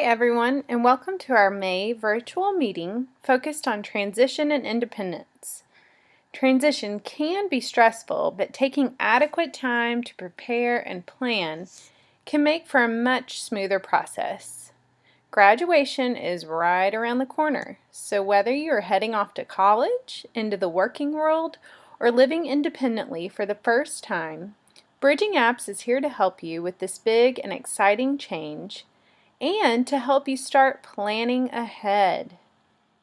everyone, and welcome to our May virtual meeting focused on transition and independence. Transition can be stressful, but taking adequate time to prepare and plan can make for a much smoother process. Graduation is right around the corner, so whether you're heading off to college, into the working world, or living independently for the first time, BridgingApps is here to help you with this big and exciting change and to help you start planning ahead.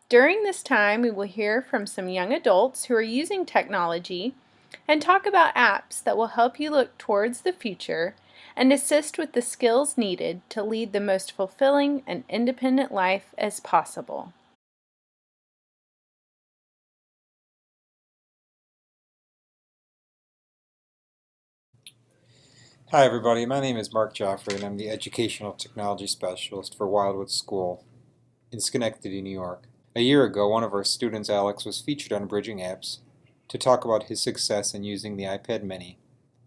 During this time, we will hear from some young adults who are using technology and talk about apps that will help you look towards the future and assist with the skills needed to lead the most fulfilling and independent life as possible. Hi everybody, my name is Mark Joffrey and I'm the Educational Technology Specialist for Wildwood School in Schenectady, New York. A year ago, one of our students, Alex, was featured on BridgingApps to talk about his success in using the iPad mini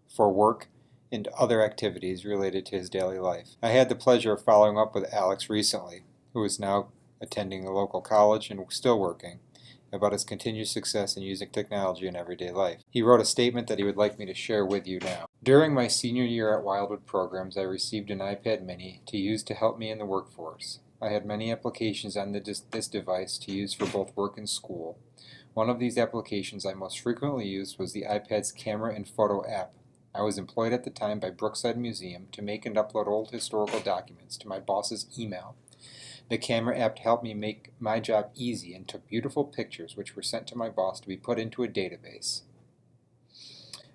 for work and other activities related to his daily life. I had the pleasure of following up with Alex recently, who is now attending a local college and still working, about his continued success in using technology in everyday life. He wrote a statement that he would like me to share with you now. During my senior year at Wildwood programs, I received an iPad mini to use to help me in the workforce. I had many applications on this device to use for both work and school. One of these applications I most frequently used was the iPad's camera and photo app. I was employed at the time by Brookside Museum to make and upload old historical documents to my boss's email. The camera app helped me make my job easy and took beautiful pictures which were sent to my boss to be put into a database.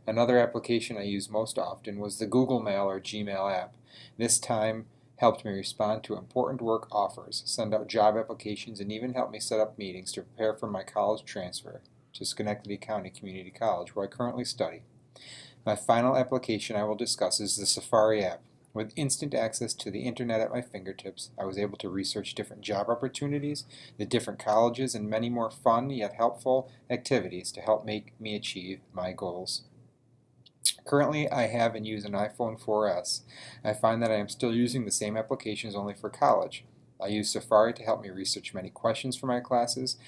Another application I used most often was the Google Mail or Gmail app. This time helped me respond to important work offers, send out job applications, and even help me set up meetings to prepare for my college transfer to Schenectady County Community College, where I currently study. My final application I will discuss is the Safari app. With instant access to the internet at my fingertips, I was able to research different job opportunities, the different colleges, and many more fun yet helpful activities to help make me achieve my goals. Currently, I have and use an iPhone 4S. I find that I am still using the same applications only for college. I use Safari to help me research many questions for my classes,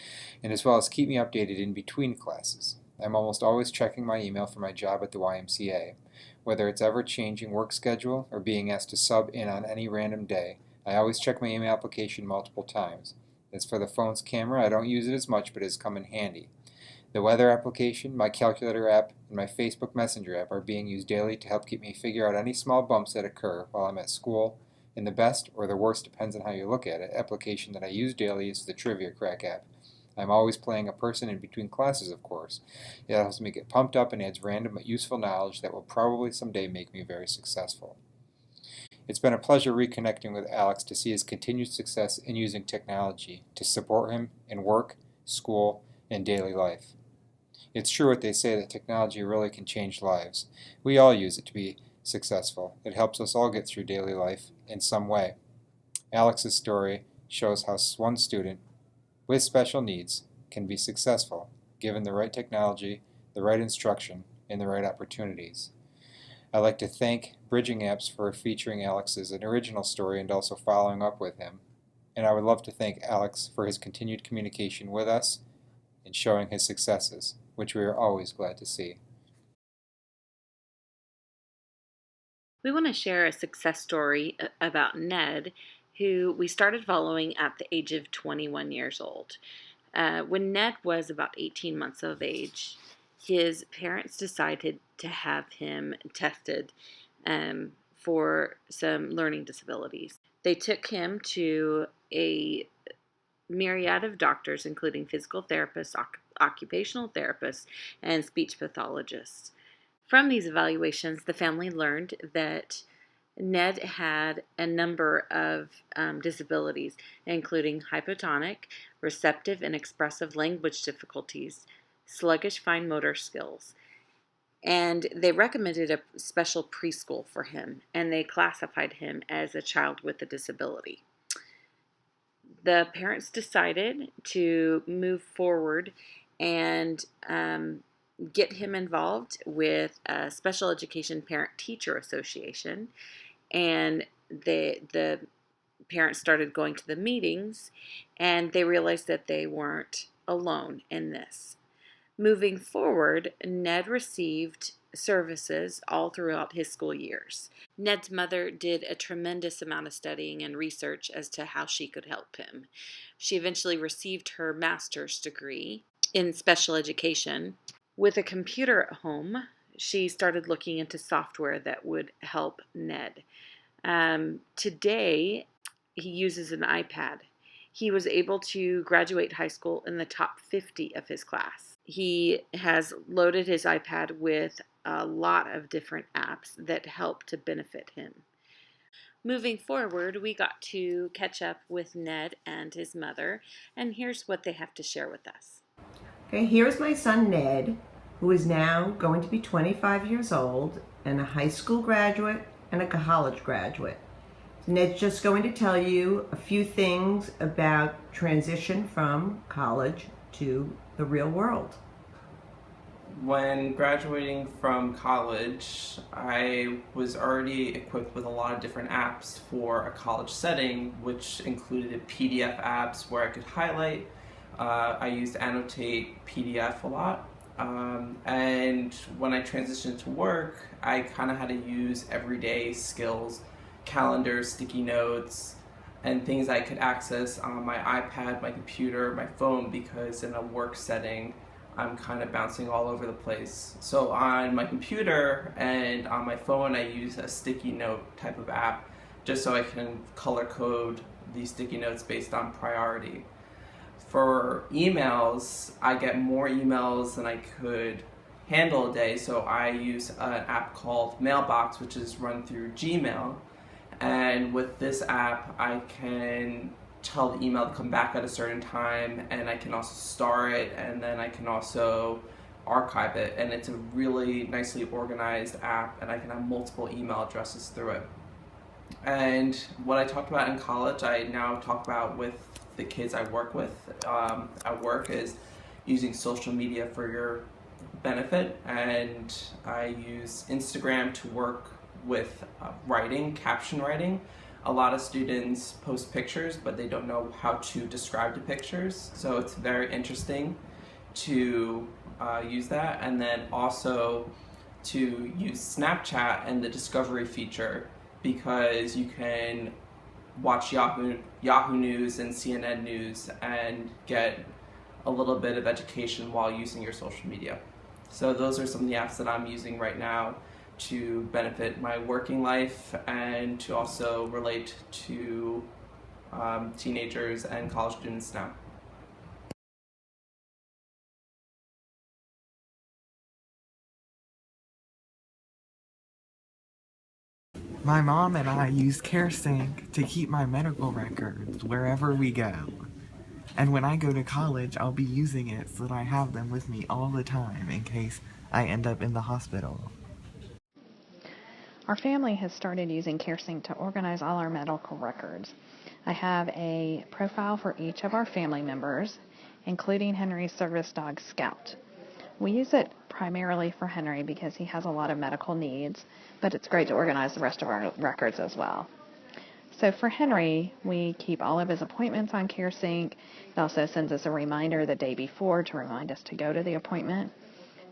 and as well as keep me updated in between classes. I'm almost always checking my email for my job at the YMCA. Whether it's ever-changing work schedule or being asked to sub in on any random day, I always check my email application multiple times. As for the phone's camera, I don't use it as much, but it has come in handy. The weather application, my calculator app, and my Facebook Messenger app are being used daily to help keep me figure out any small bumps that occur while I'm at school. And the best, or the worst, depends on how you look at it, application that I use daily is the Trivia Crack app. I'm always playing a person in between classes, of course. It helps me get pumped up and adds random but useful knowledge that will probably someday make me very successful. It's been a pleasure reconnecting with Alex to see his continued success in using technology to support him in work, school, and daily life. It's true what they say that technology really can change lives. We all use it to be successful. It helps us all get through daily life in some way. Alex's story shows how one student with special needs can be successful given the right technology, the right instruction, and the right opportunities. I'd like to thank BridgingApps for featuring Alex's original story and also following up with him. And I would love to thank Alex for his continued communication with us and showing his successes, which we are always glad to see. We want to share a success story about Ned, who we started following at the age of 21 years old. When Ned was about 18 months of age, his parents decided to have him tested for some learning disabilities. They took him to a myriad of doctors, including physical therapists, occupational therapists, and speech pathologists. From these evaluations, the family learned that Ned had a number of disabilities, including hypotonic, receptive and expressive language difficulties, sluggish fine motor skills. And they recommended a special preschool for him, and they classified him as a child with a disability. The parents decided to move forward and get him involved with a Special Education Parent Teacher Association, and the parents started going to the meetings, and they realized that they weren't alone in this. Moving forward, Ned received services all throughout his school years. Ned's mother did a tremendous amount of studying and research as to how she could help him. She eventually received her master's degree in special education. With a computer at home, she started looking into software that would help Ned. Today, he uses an iPad. He was able to graduate high school in the top 50 of his class. He has loaded his iPad with a lot of different apps that help to benefit him. Moving forward, we got to catch up with Ned and his mother, and here's what they have to share with us. Okay, here's my son Ned, who is now going to be 25 years old and a high school graduate and a college graduate. Ned's just going to tell you a few things about transition from college to the real world. When graduating from college, I was already equipped with a lot of different apps for a college setting, which included PDF apps where I could highlight. I used Annotate PDF a lot. And when I transitioned to work, I kind of had to use everyday skills, calendars, sticky notes, and things I could access on my iPad, my computer, my phone, because in a work setting, I'm kind of bouncing all over the place. So on my computer and on my phone, I use a sticky note type of app just so I can color code these sticky notes based on priority. For emails, I get more emails than I could handle a day, so I use an app called Mailbox, which is run through Gmail. And with this app, I can tell the email to come back at a certain time, and I can also star it, and then I can also archive it. And it's a really nicely organized app, and I can have multiple email addresses through it. And what I talked about in college, I now talk about with the kids I work with at work, is using social media for your benefit. And I use Instagram to work with writing, caption writing. A lot of students post pictures, but they don't know how to describe the pictures. So it's very interesting to use that. And then also to use Snapchat and the discovery feature, because you can watch Yahoo News and CNN News and get a little bit of education while using your social media. So those are some of the apps that I'm using right now to benefit my working life and to also relate to teenagers and college students now. My mom and I use CareSync to keep my medical records wherever we go. And when I go to college, I'll be using it so that I have them with me all the time in case I end up in the hospital. Our family has started using CareSync to organize all our medical records. I have a profile for each of our family members, including Henry's service dog, Scout. We use it primarily for Henry because he has a lot of medical needs, but it's great to organize the rest of our records as well. So for Henry, we keep all of his appointments on CareSync. It also sends us a reminder the day before to remind us to go to the appointment.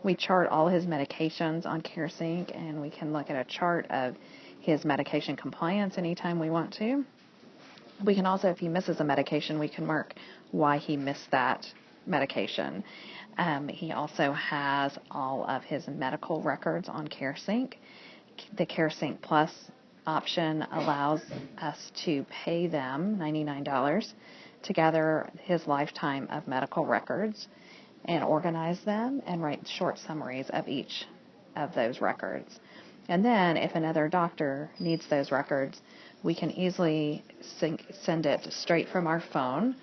We chart all his medications on CareSync, and we can look at a chart of his medication compliance anytime we want to. We can also, if he misses a medication, we can mark why he missed that medication. He also has all of his medical records on CareSync. The CareSync Plus option allows us to pay them $99 to gather his lifetime of medical records and organize them and write short summaries of each of those records. And then if another doctor needs those records, we can easily send it straight from our phone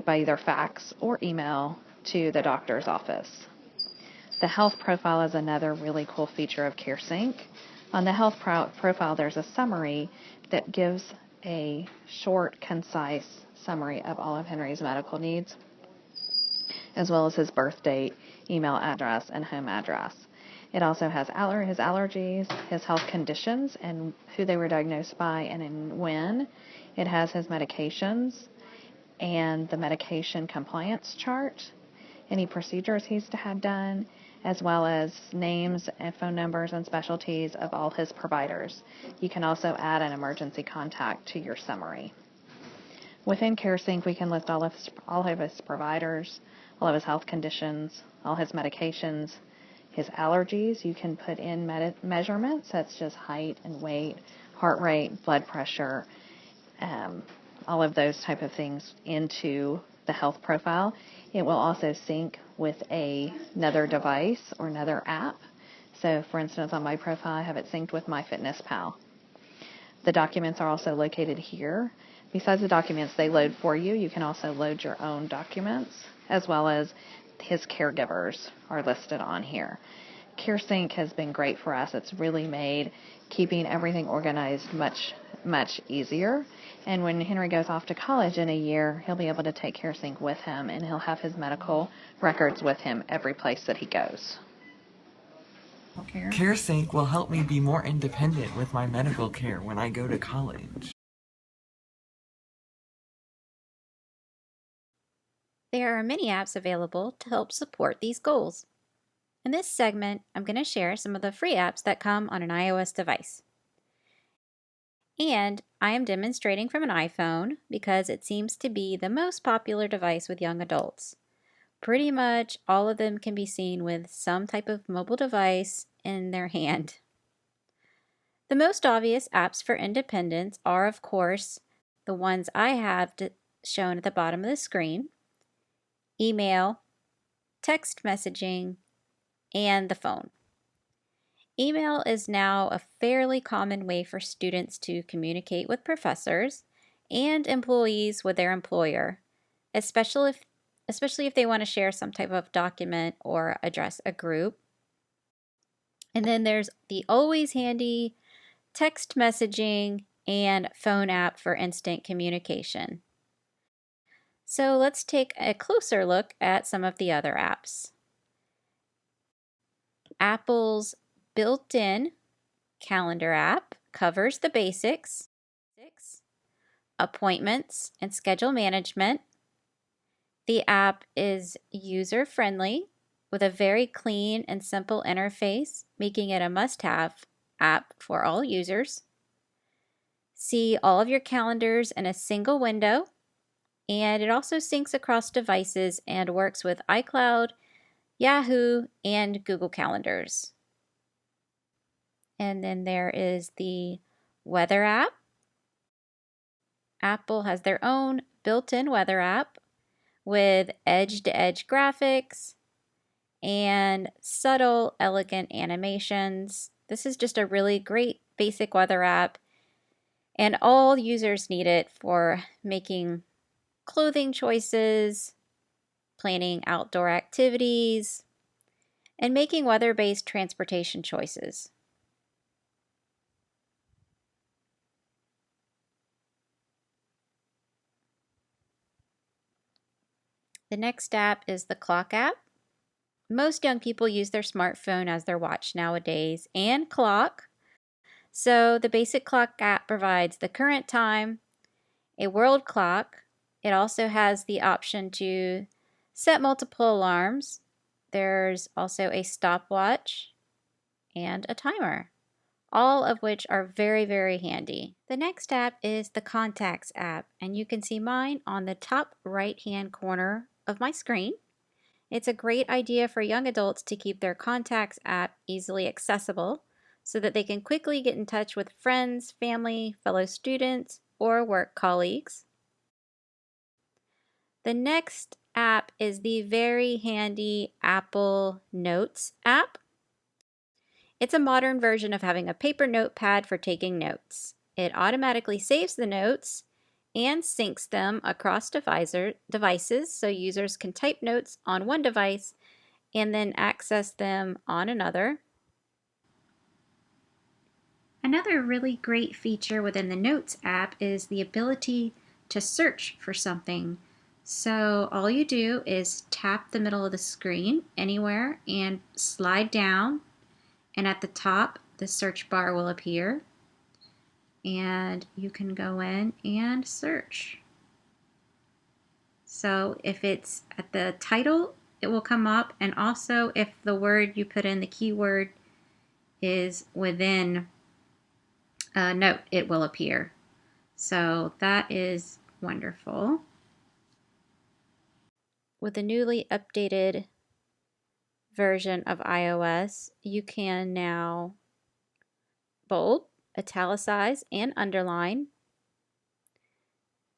by either fax or email to the doctor's office. The health profile is another really cool feature of CareSync. On the health profile, there's a summary that gives a short, concise summary of all of Henry's medical needs, as well as his birth date, email address, and home address. It also has his allergies, his health conditions, and who they were diagnosed by and when. It has his medications and the medication compliance chart, any procedures he's had done, as well as names and phone numbers and specialties of all his providers. You can also add an emergency contact to your summary. Within CareSync, we can list all of his providers, all of his health conditions, all his medications, his allergies. You can put in measurements, that's just height and weight, heart rate, blood pressure, all of those type of things into the health profile. It will also sync with another device or another app. So for instance, on my profile, I have it synced with MyFitnessPal. The documents are also located here. Besides the documents they load for you, you can also load your own documents, as well as his caregivers are listed on here. CareSync has been great for us. It's really made keeping everything organized much, much easier. And when Henry goes off to college in a year, he'll be able to take CareSync with him, and he'll have his medical records with him every place that he goes. CareSync will help me be more independent with my medical care when I go to college. There are many apps available to help support these goals. In this segment, I'm going to share some of the free apps that come on an iOS device. And I am demonstrating from an iPhone because it seems to be the most popular device with young adults. Pretty much all of them can be seen with some type of mobile device in their hand. The most obvious apps for independence are, of course, the ones I have shown at the bottom of the screen: email, text messaging, and the phone. Email is now a fairly common way for students to communicate with professors and employees with their employer, especially if they want to share some type of document or address a group. And then there's the always handy text messaging and phone app for instant communication. So let's take a closer look at some of the other apps. Apple's built-in calendar app covers the basics: appointments and schedule management. The app is user-friendly with a very clean and simple interface, making it a must-have app for all users. See all of your calendars in a single window, and it also syncs across devices and works with iCloud, Yahoo, and Google Calendars. And then there is the weather app. Apple has their own built-in weather app with edge-to-edge graphics and subtle, elegant animations. This is just a really great basic weather app, and all users need it for making clothing choices, planning outdoor activities, and making weather-based transportation choices. The next app is the clock app. Most young people use their smartphone as their watch nowadays and clock. So the basic clock app provides the current time, a world clock. It also has the option to set multiple alarms. There's also a stopwatch and a timer, all of which are very, very handy. The next app is the Contacts app, and you can see mine on the top right-hand corner of my screen. It's a great idea for young adults to keep their Contacts app easily accessible so that they can quickly get in touch with friends, family, fellow students, or work colleagues. The next app is the very handy Apple Notes app. It's a modern version of having a paper notepad for taking notes. It automatically saves the notes and syncs them across devices so users can type notes on one device and then access them on another. Another really great feature within the Notes app is the ability to search for something. So all you do is tap the middle of the screen anywhere and slide down, and at the top the search bar will appear. and you can go in and search. So if it's at the title, it will come up, and also if the word you put in, the keyword, is within a note, it will appear. So that is wonderful. With the newly updated version of iOS, you can now bold, italicize, and underline.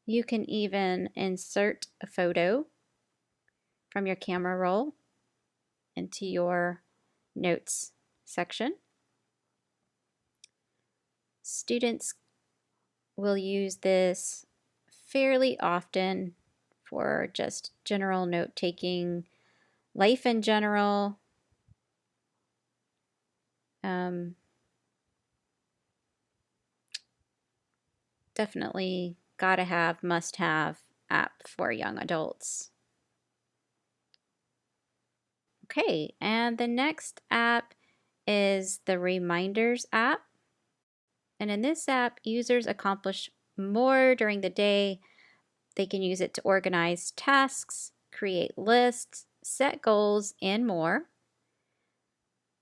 You can even insert a photo from your camera roll into your notes section. Students will use this fairly often for just general note taking, life in general. Definitely gotta have, must have app for young adults. Okay, and the next app is the Reminders app. And in this app, users accomplish more during the day. They can use it to organize tasks, create lists, set goals, and more.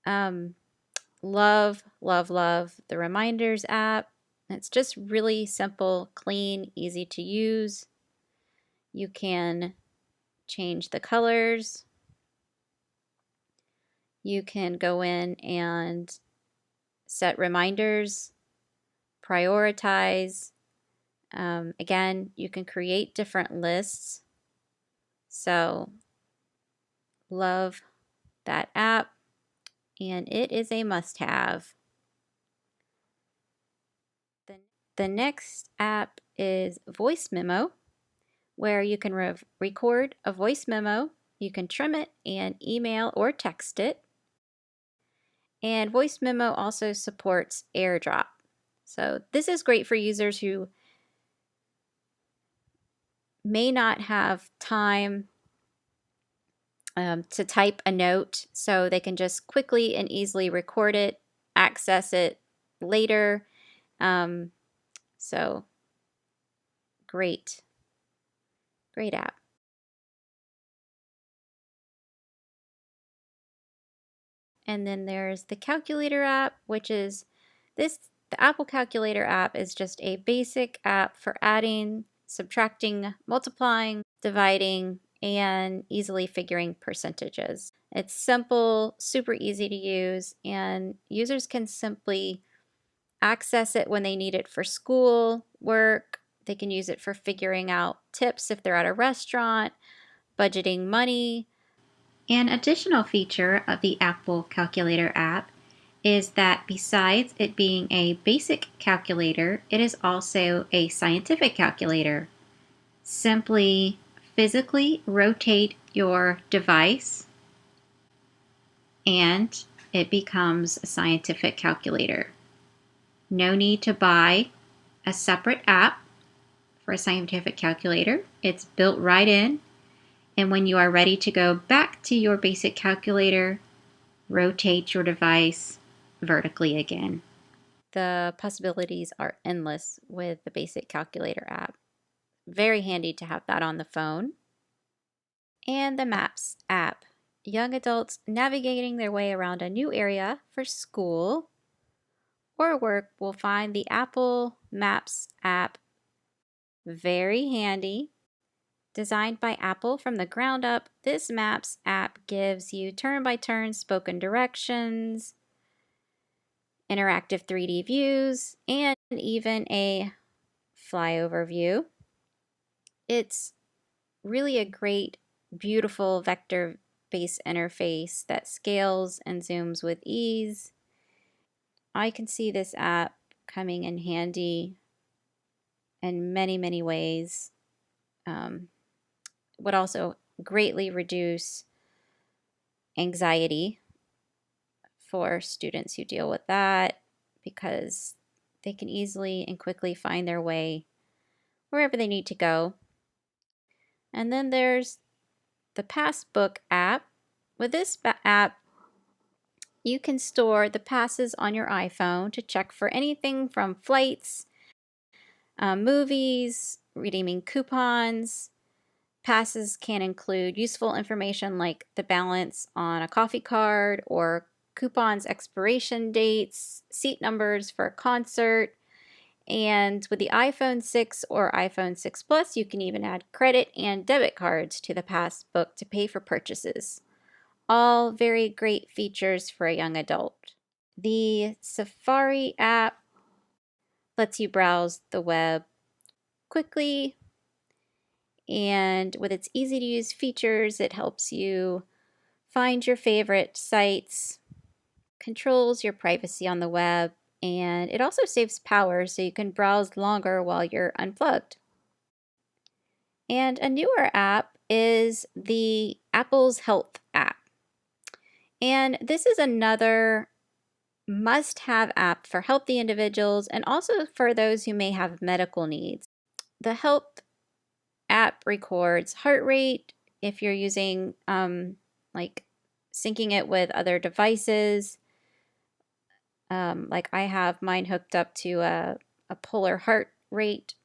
Love, love, love the Reminders app. It's just really simple, clean, easy to use. You can change the colors. You can go in and set reminders, prioritize. Again, you can create different lists. So, love that app, and it is a must-have. The next app is Voice Memo, where you can record a voice memo. You can trim it and email or text it. And Voice Memo also supports AirDrop. So this is great for users who may not have time to type a note, so they can just quickly and easily record it, access it later. So great app. And then there's the Calculator app, which is the Apple Calculator app is just a basic app for adding, subtracting, multiplying, dividing, and easily figuring percentages. It's simple, super easy to use, and users can simply access it when they need it for school, work. They can use it for figuring out tips if they're at a restaurant, budgeting money. An additional feature of the Apple Calculator app is that besides it being a basic calculator, it is also a scientific calculator. Simply physically rotate your device and it becomes a scientific calculator. No need to buy a separate app for a scientific calculator. It's built right in. And when you are ready to go back to your basic calculator, rotate your device vertically again. The possibilities are endless with the basic calculator app. Very handy to have that on the phone. And the Maps app. Young adults navigating their way around a new area for school or work will find the Apple Maps app very handy. Designed by Apple from the ground up, this Maps app gives you turn-by-turn spoken directions, interactive 3D views, and even a flyover view. It's really a great, beautiful vector-based interface that scales and zooms with ease. I can see this app coming in handy in many, many ways. Would also greatly reduce anxiety for students who deal with that because they can easily and quickly find their way wherever they need to go. And then there's the Passbook app. With this app, you can store the passes on your iPhone to check for anything from flights movies, redeeming coupons. Passes can include useful information like the balance on a coffee card or coupons expiration dates, seat numbers for a concert. And with the iPhone 6 or iPhone 6 Plus, you can even add credit and debit cards to the Passbook to pay for purchases. All very great features for a young adult. The Safari app lets you browse the web quickly, and with its easy to use features, it helps you find your favorite sites, controls your privacy on the web, and it also saves power so you can browse longer while you're unplugged. And a newer app is the Apple's Health app. And this is another must-have app for healthy individuals and also for those who may have medical needs. The Health app records heart rate if you're using like syncing it with other devices. Like I have mine hooked up to a polar heart rate,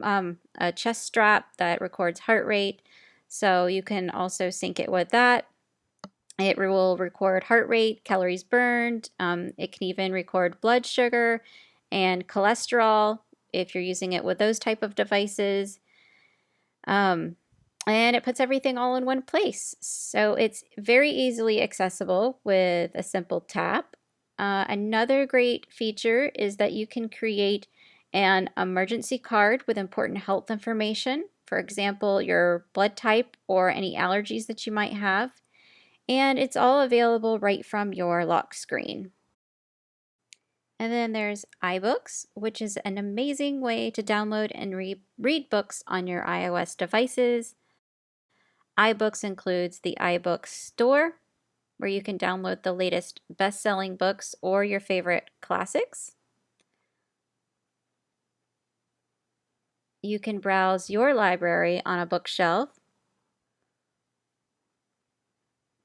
a chest strap that records heart rate. So you can also sync it with that. It will record heart rate, calories burned. It can even record blood sugar and cholesterol if you're using it with those type of devices. And it puts everything all in one place. So it's very easily accessible with a simple tap. Another great feature is that you can create an emergency card with important health information, for example, your blood type or any allergies that you might have. And it's all available right from your lock screen. And then there's iBooks, which is an amazing way to download and read books on your iOS devices. iBooks includes the iBooks Store, where you can download the latest best-selling books or your favorite classics. You can browse your library on a bookshelf,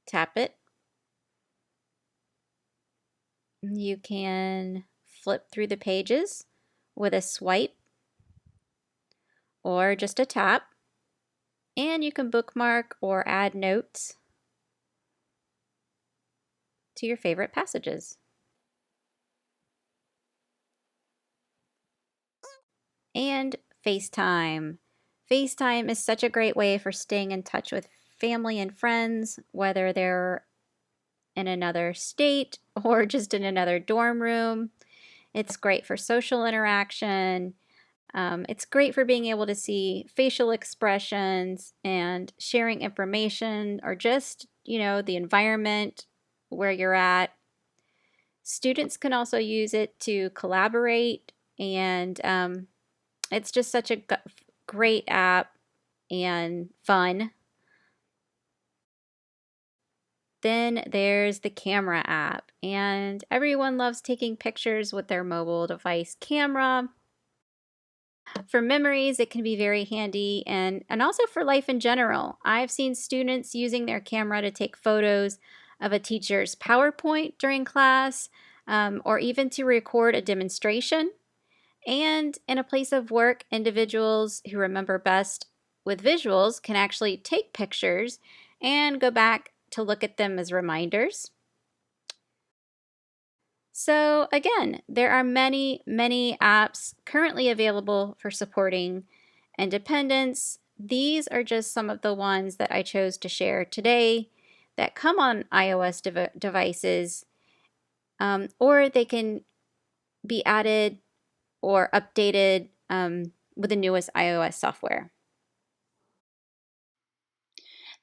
tap it. You can flip through the pages with a swipe or just a tap. And you can bookmark or add notes to your favorite passages. And FaceTime. FaceTime is such a great way for staying in touch with family and friends, whether they're in another state or just in another dorm room. It's great for social interaction. It's great for being able to see facial expressions and sharing information or just, the environment where you're at. Students can also use it to collaborate, and it's just such a great app and fun. Then there's the camera app, and everyone loves taking pictures with their mobile device camera. For memories, it can be very handy, and also for life in general. I've seen students using their camera to take photos of a teacher's PowerPoint during class, or even to record a demonstration. And in a place of work, individuals who remember best with visuals can actually take pictures and go back to look at them as reminders. So again, there are many, many apps currently available for supporting independence. These are just some of the ones that I chose to share today that come on iOS devices, or they can be added or updated with the newest iOS software.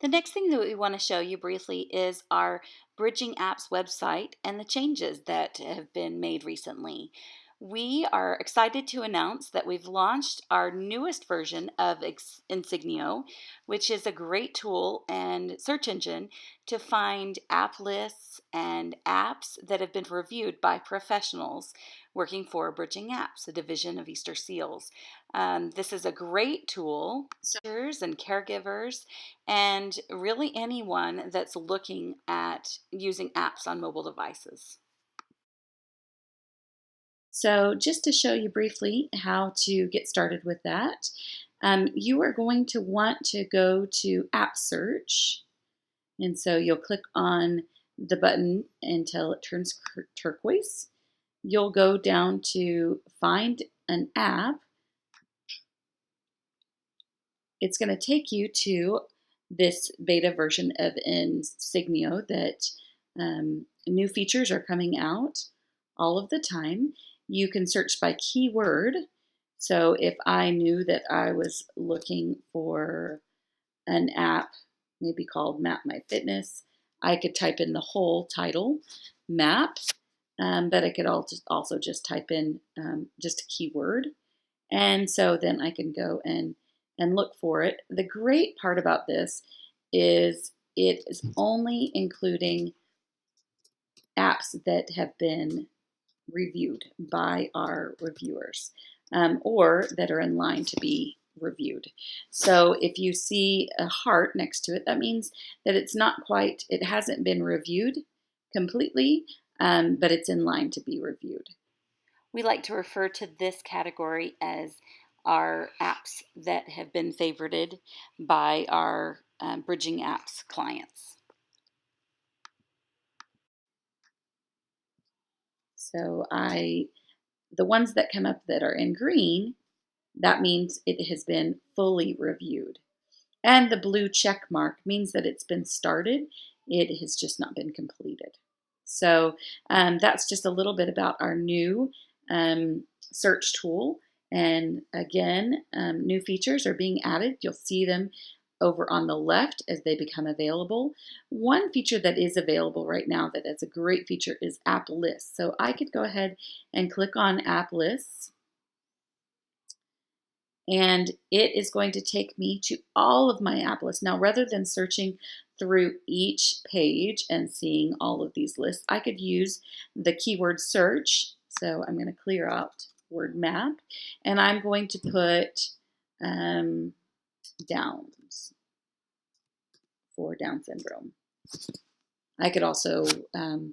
The next thing that we want to show you briefly is our Bridging Apps website and the changes that have been made recently. We are excited to announce that we've launched our newest version of Insignio, which is a great tool and search engine to find app lists and apps that have been reviewed by professionals working for Bridging Apps, a division of Easter Seals. This is a great tool for teachers and caregivers and really anyone that's looking at using apps on mobile devices. So just to show you briefly how to get started with that, you are going to want to go to App Search. And so you'll click on the button until it turns turquoise. You'll go down to Find an App. It's going to take you to this beta version of Insignio that new features are coming out all of the time. You can search by keyword. So if I knew that I was looking for an app, maybe called Map My Fitness, I could type in the whole title, Map, but I could also just type in just a keyword. And so then I can go and look for it. The great part about this is it is only including apps that have been reviewed by our reviewers or that are in line to be reviewed. So if you see a heart next to it, that means that it hasn't been reviewed completely, but it's in line to be reviewed. We like to refer to this category as our apps that have been favorited by our BridgingApps clients. So the ones that come up that are in green, that means it has been fully reviewed. And the blue check mark means that it's been started. It has just not been completed. So that's just a little bit about our new search tool. And again, new features are being added. You'll see them over on the left as they become available. One feature that is available right now that is a great feature is App Lists. So I could go ahead and click on App Lists, and it is going to take me to all of my app lists. Now, rather than searching through each page and seeing all of these lists, I could use the keyword search. So I'm going to clear out word map, and I'm going to put Downs for Down syndrome. I could also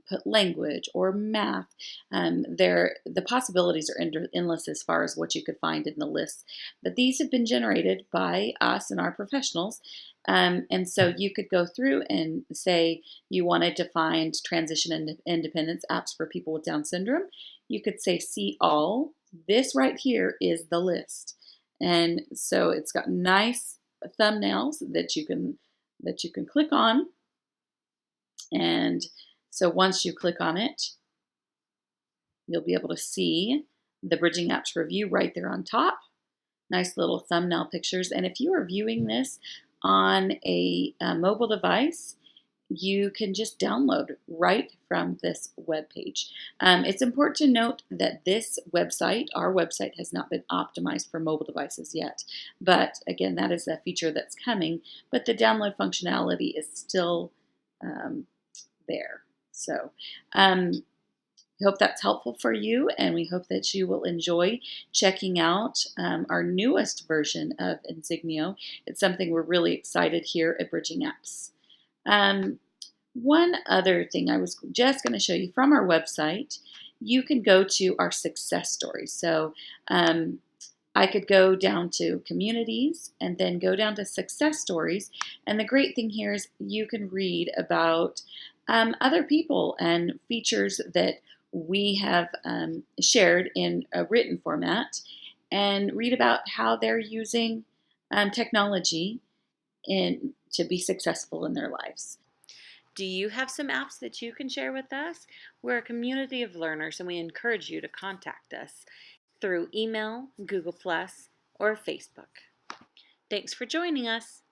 put language or math. The possibilities are endless as far as what you could find in the list. But these have been generated by us and our professionals. And so you could go through and say you wanted to find transition and independence apps for people with Down syndrome. You could say see all. This right here is the list. And so it's got nice thumbnails that you can click on. And so once you click on it, you'll be able to see the BridgingApps review right there on top. Nice little thumbnail pictures. And if you are viewing this on a mobile device, you can just download right from this web page. It's important to note that this website, our website, has not been optimized for mobile devices yet. But again, that is a feature that's coming. But the download functionality is still there. So I hope that's helpful for you, and we hope that you will enjoy checking out our newest version of Insignio. It's something we're really excited here at BridgingApps. One other thing I was just going to show you from our website, you can go to our success stories. So I could go down to communities and then go down to success stories. And the great thing here is you can read about other people and features that we have shared in a written format, and read about how they're using technology to be successful in their lives. Do you have some apps that you can share with us? We're a community of learners, and we encourage you to contact us through email, Google+, or Facebook. Thanks for joining us.